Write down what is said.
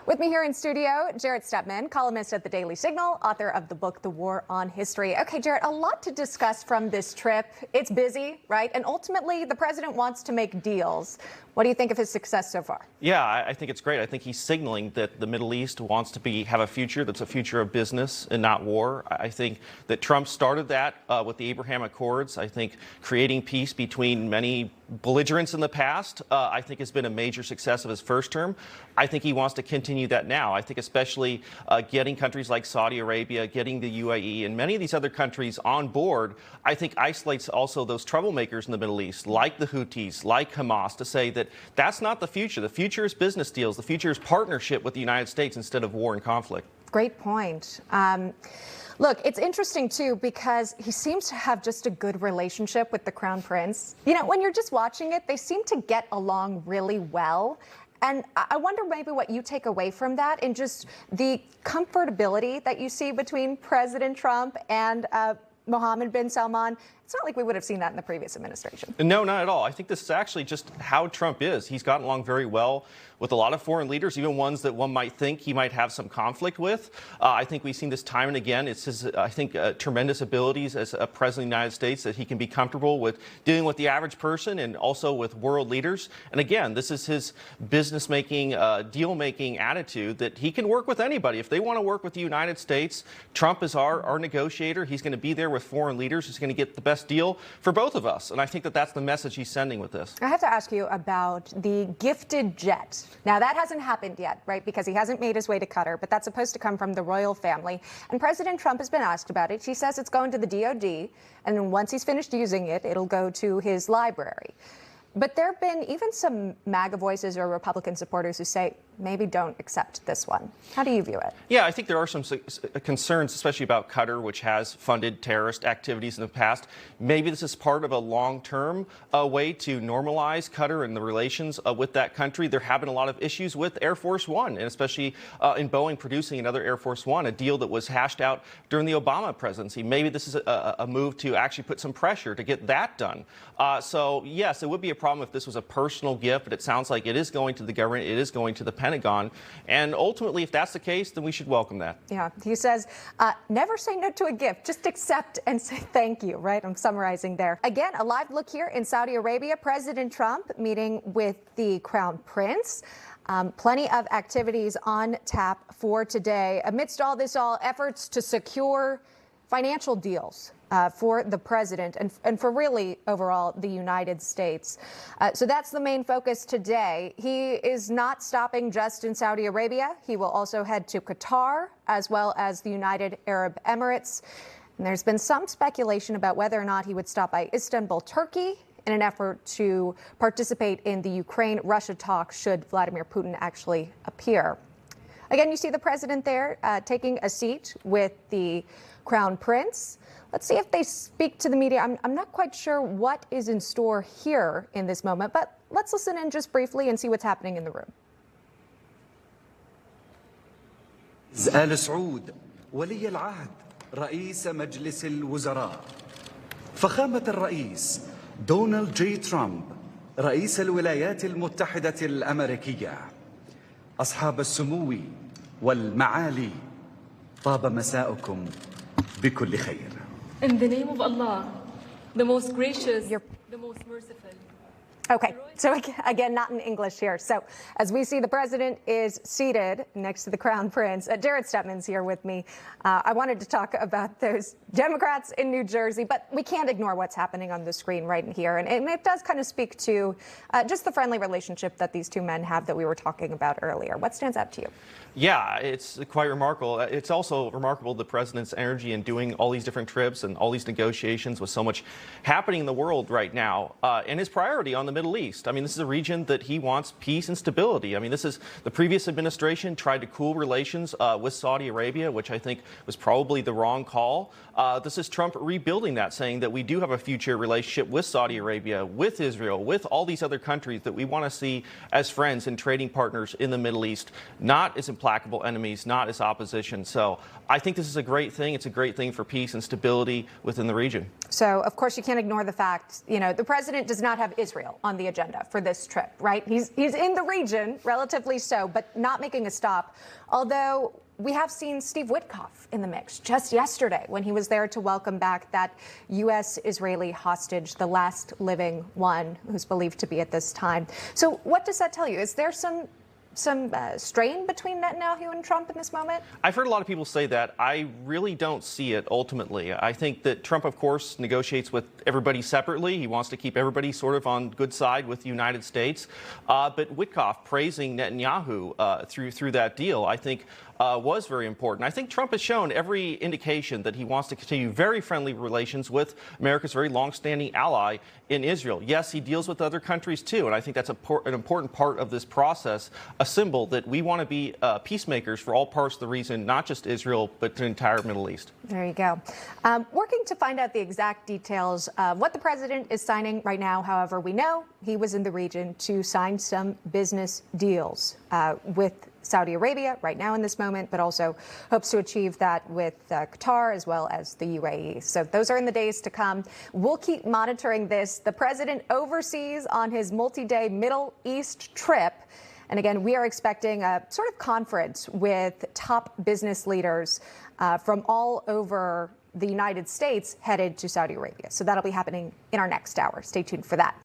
With me here in studio, Jarrett Stepman, columnist at the Daily Signal, author of the book, The War on History. Okay, Jarrett, a lot to discuss from this trip. It's busy, right? And ultimately, the president wants to make deals. What do you think of his success so far? Yeah, I think it's great. I think he's signaling that the Middle East wants to have a future that's a future of business and not war. I think that Trump started that with the Abraham Accords. I think creating peace between many belligerents in the past, I think has been a major success of his first term. I think he wants to continue that now. I think especially getting countries like Saudi Arabia, getting the UAE, and many of these other countries on board, I think isolates also those troublemakers in the Middle East, like the Houthis, like Hamas, to say that that's not the future. The future is business deals. The future is partnership with the United States instead of war and conflict. Great point. Look, it's interesting, too, because he seems to have just a good relationship with the Crown Prince. You know, when you're just watching it, they seem to get along really well. And I wonder maybe what you take away from that and just the comfortability that you see between President Trump and Mohammed bin Salman. It's not like we would have seen that in the previous administration. No, not at all. I think this is actually just how Trump is. He's gotten along very well with a lot of foreign leaders, even ones that one might think he might have some conflict with. I think we've seen this time and again. It's his, I think, tremendous abilities as a president of the United States that he can be comfortable with dealing with the average person and also with world leaders. And again, this is his business-making, deal-making attitude that he can work with anybody. If they want to work with the United States, Trump is our negotiator. He's going to be there with foreign leaders. He's going to get the best deal for both of us. And I think that that's the message he's sending with this. I have to ask you about the gifted jet. Now, that hasn't happened yet, right, because he hasn't made his way to Qatar, but that's supposed to come from the royal family. And President Trump has been asked about it. He says it's going to the DOD, and then once he's finished using it, it'll go to his library. But there have been even some MAGA voices or Republican supporters who say, maybe don't accept this one. How do you view it? Yeah, I think there are some concerns, especially about Qatar, which has funded terrorist activities in the past. Maybe this is part of a long-term way to normalize Qatar and the relations with that country. There have been a lot of issues with Air Force One, and especially in Boeing producing another Air Force One, a deal that was hashed out during the Obama presidency. Maybe this is a move to actually put some pressure to get that done. So, yes, it would be a problem if this was a personal gift, but it sounds like it is going to the government, it is going to the Pentagon. And ultimately, if that's the case, then we should welcome that. Yeah, he says, never say no to a gift, just accept and say thank you, right? I'm summarizing there. Again, a live look here in Saudi Arabia. President Trump meeting with the Crown Prince. Plenty of activities on tap for today. Amidst all this, efforts to secure financial deals for the president and for really overall the United States. So that's the main focus today. He is not stopping just in Saudi Arabia. He will also head to Qatar as well as the United Arab Emirates. And there's been some speculation about whether or not he would stop by Istanbul, Turkey, in an effort to participate in the Ukraine-Russia talks should Vladimir Putin actually appear. Again, you see the president there taking a seat with the Crown Prince. Let's see if they speak to the media. I'm not quite sure what is in store here in this moment, but let's listen in just briefly and see what's happening in the room. آل سعود ولي العهد رئيس مجلس الوزراء فخامة الرئيس دونالد جي ترامب رئيس الولايات المتحدة الأمريكية أصحاب السمو والمعالي طاب مساؤكم بكل خير. In the name of Allah, the most gracious, the most merciful. Okay, so again, not in English here. So as we see, the president is seated next to the Crown Prince. Jarrett Stepman's here with me. I wanted to talk about those Democrats in New Jersey, but we can't ignore what's happening on the screen right here. And it does kind of speak to just the friendly relationship that these two men have that we were talking about earlier. What stands out to you? Yeah, it's quite remarkable. It's also remarkable the president's energy in doing all these different trips and all these negotiations with so much happening in the world right now, and his priority on the Middle East. I mean, this is a region that he wants peace and stability. I mean, this is the previous administration tried to cool relations with Saudi Arabia, which I think was probably the wrong call. This is Trump rebuilding that, saying that we do have a future relationship with Saudi Arabia, with Israel, with all these other countries that we want to see as friends and trading partners in the Middle East, not as implacable enemies, not as opposition. So I think this is a great thing. It's a great thing for peace and stability within the region. So, of course, you can't ignore the fact, you know, the president does not have Israel on the agenda for this trip, right? He's in the region, relatively so, but not making a stop. Although we have seen Steve Witkoff in the mix just yesterday when he was there to welcome back that U.S.-Israeli hostage, the last living one who's believed to be at this time. So what does that tell you? Is there some strain between Netanyahu and Trump in this moment? I've heard a lot of people say that. I really don't see it ultimately. I think that Trump, of course, negotiates with everybody separately. He wants to keep everybody sort of on good side with the United States. But Witkoff praising Netanyahu through that deal, I think, was very important. I think Trump has shown every indication that he wants to continue very friendly relations with America's very longstanding ally in Israel. Yes, he deals with other countries too, and I think that's an important part of this process, a symbol that we want to be peacemakers for all parts of the region, not just Israel, but the entire Middle East. There you go. Working to find out the exact details of what the president is signing right now. However, we know he was in the region to sign some business deals with Saudi Arabia right now in this moment, but also hopes to achieve that with Qatar as well as the UAE. So those are in the days to come. We'll keep monitoring this. The president overseas on his multi-day Middle East trip. And again, we are expecting a sort of conference with top business leaders from all over the United States headed to Saudi Arabia. So that'll be happening in our next hour. Stay tuned for that.